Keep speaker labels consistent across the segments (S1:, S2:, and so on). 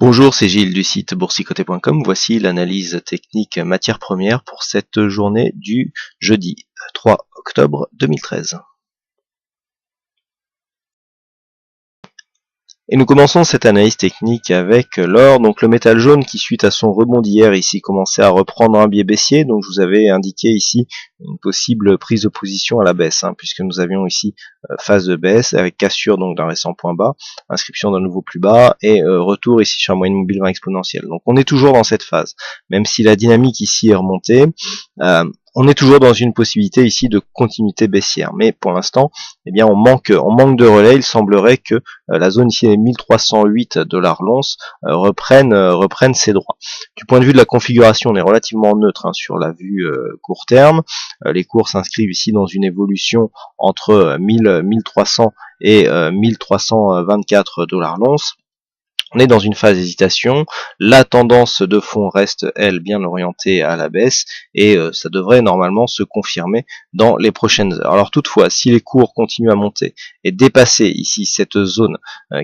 S1: Bonjour, c'est Gilles du site boursicoté.com. Voici l'analyse technique matières premières pour cette journée du jeudi 3 octobre 2013. Et nous commençons cette analyse technique avec l'or, donc le métal jaune qui suite à son rebond d'hier ici commençait à reprendre un biais baissier, donc je vous avais indiqué ici une possible prise de position à la baisse, puisque nous avions ici phase de baisse avec cassure donc d'un récent point bas, inscription d'un nouveau plus bas et retour ici sur la moyenne mobile 20 exponentielle. Donc on est toujours dans cette phase, même si la dynamique ici est remontée. On est toujours dans une possibilité ici de continuité baissière, mais pour l'instant, eh bien, on manque de relais. Il semblerait que la zone ici des 1308 $ l'once reprenne ses droits. Du point de vue de la configuration, on est relativement neutre sur la vue court terme. Les cours s'inscrivent ici dans une évolution entre 1300 et 1324 $ l'once. On est dans une phase d'hésitation, la tendance de fond reste, elle, bien orientée à la baisse, et ça devrait normalement se confirmer dans les prochaines heures. Alors toutefois, si les cours continuent à monter et dépasser ici cette zone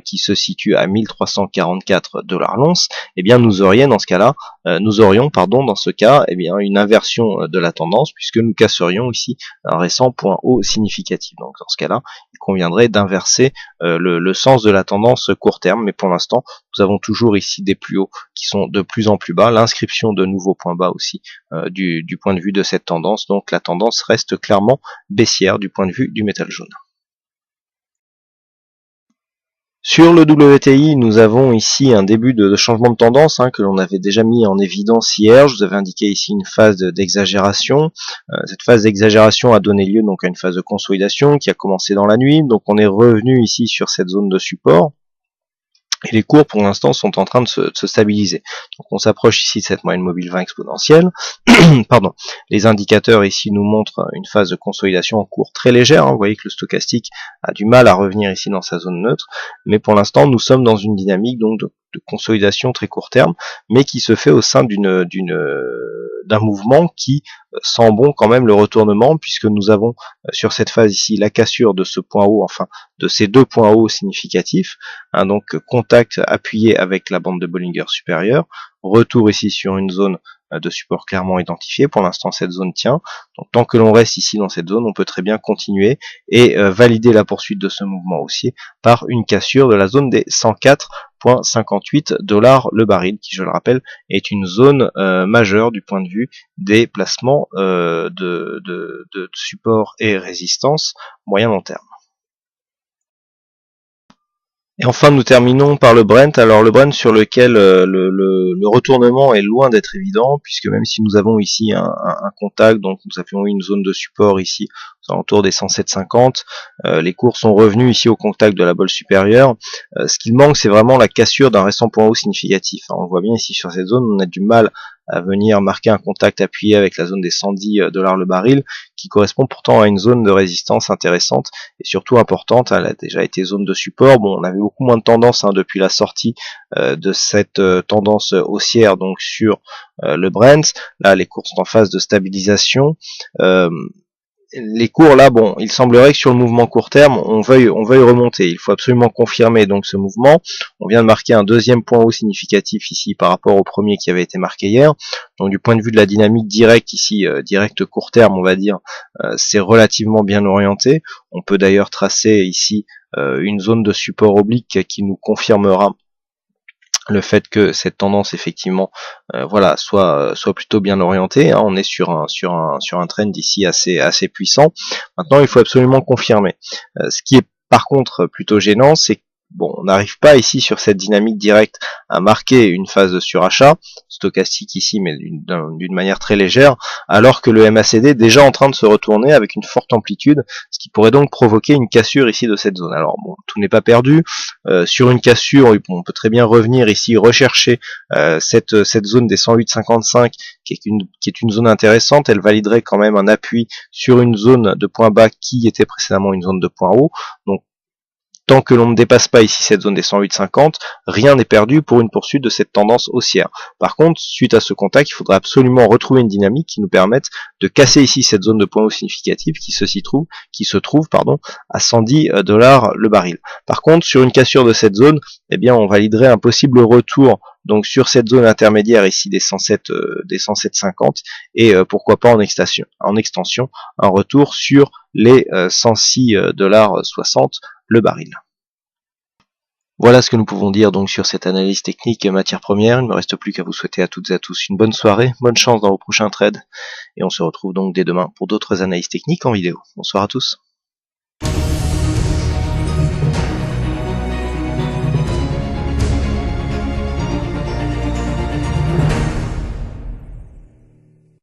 S1: qui se situe à 1344 $ l'once, eh bien nous aurions dans ce cas-là, dans ce cas, eh bien une inversion de la tendance, puisque nous casserions ici un récent point haut significatif. Donc dans ce cas-là, il conviendrait d'inverser le sens de la tendance court terme, mais pour l'instant, nous avons toujours ici des plus hauts qui sont de plus en plus bas, l'inscription de nouveaux points bas aussi du point de vue de cette tendance, donc la tendance reste clairement baissière du point de vue du métal jaune. Sur le WTI, nous avons ici un début de changement de tendance que l'on avait déjà mis en évidence hier. Je vous avais indiqué ici une phase d'exagération. Cette phase d'exagération a donné lieu donc à une phase de consolidation qui a commencé dans la nuit. Donc on est revenu ici sur cette zone de support. Et les cours pour l'instant sont en train de se stabiliser. Donc on s'approche ici de cette moyenne mobile 20 exponentielle. Pardon. Les indicateurs ici nous montrent une phase de consolidation en cours très légère. Vous voyez que le stochastique a du mal à revenir ici dans sa zone neutre. Mais pour l'instant nous sommes dans une dynamique donc de consolidation très court terme, mais qui se fait au sein d'un mouvement qui sent bon quand même le retournement, puisque nous avons sur cette phase ici la cassure de ce point haut, enfin de ces deux points hauts significatifs, donc contact appuyé avec la bande de Bollinger supérieure, retour ici sur une zone de support clairement identifiée. Pour l'instant cette zone tient, donc tant que l'on reste ici dans cette zone, on peut très bien continuer et valider la poursuite de ce mouvement haussier par une cassure de la zone des 104,58 $ le baril, qui je le rappelle est une zone majeure du point de vue des placements de support et résistance moyen-long terme. Et enfin, nous terminons par le Brent. Alors le Brent sur lequel le retournement est loin d'être évident, puisque même si nous avons ici un contact, donc nous avions eu une zone de support ici aux alentours des 107,50, les cours sont revenus ici au contact de la bolle supérieure. Ce qu'il manque, c'est vraiment la cassure d'un récent point haut significatif. On voit bien ici sur cette zone, on a du mal à venir marquer un contact appuyé avec la zone des 110 $ le baril, qui correspond pourtant à une zone de résistance intéressante et surtout importante. Elle a déjà été zone de support. Bon, on avait beaucoup moins de tendance depuis la sortie de cette tendance haussière donc sur le Brent. Là, les cours sont en phase de stabilisation. Les cours là, bon, il semblerait que sur le mouvement court terme, on veuille remonter. Il faut absolument confirmer donc ce mouvement. On vient de marquer un deuxième point haut significatif ici par rapport au premier qui avait été marqué hier. Donc du point de vue de la dynamique directe ici, directe court terme, on va dire, c'est relativement bien orienté. On peut d'ailleurs tracer ici une zone de support oblique qui nous confirmera le fait que cette tendance effectivement soit plutôt bien orientée. On est sur un trend ici assez puissant. Maintenant il faut absolument confirmer. Ce qui est par contre plutôt gênant, c'est que on n'arrive pas ici sur cette dynamique directe à marquer une phase de surachat stochastique ici, mais d'une manière très légère, alors que le MACD est déjà en train de se retourner avec une forte amplitude, ce qui pourrait donc provoquer une cassure ici de cette zone. Alors bon, tout n'est pas perdu. Sur une cassure, on peut très bien revenir ici rechercher cette zone des 108,55 qui est une zone intéressante. Elle validerait quand même un appui sur une zone de point bas qui était précédemment une zone de point haut. Donc Tant que l'on ne dépasse pas ici cette zone des 108,50, rien n'est perdu pour une poursuite de cette tendance haussière. Par contre, suite à ce contact, il faudra absolument retrouver une dynamique qui nous permette de casser ici cette zone de point haut significative qui se trouve à 110 $ le baril. Par contre, sur une cassure de cette zone, eh bien, on validerait un possible retour donc sur cette zone intermédiaire ici des 107,50 et pourquoi pas en extension un retour sur les 106,60 $ le baril. Voilà ce que nous pouvons dire donc sur cette analyse technique matière première. Il ne me reste plus qu'à vous souhaiter à toutes et à tous une bonne soirée, bonne chance dans vos prochains trades et on se retrouve donc dès demain pour d'autres analyses techniques en vidéo. Bonsoir à tous.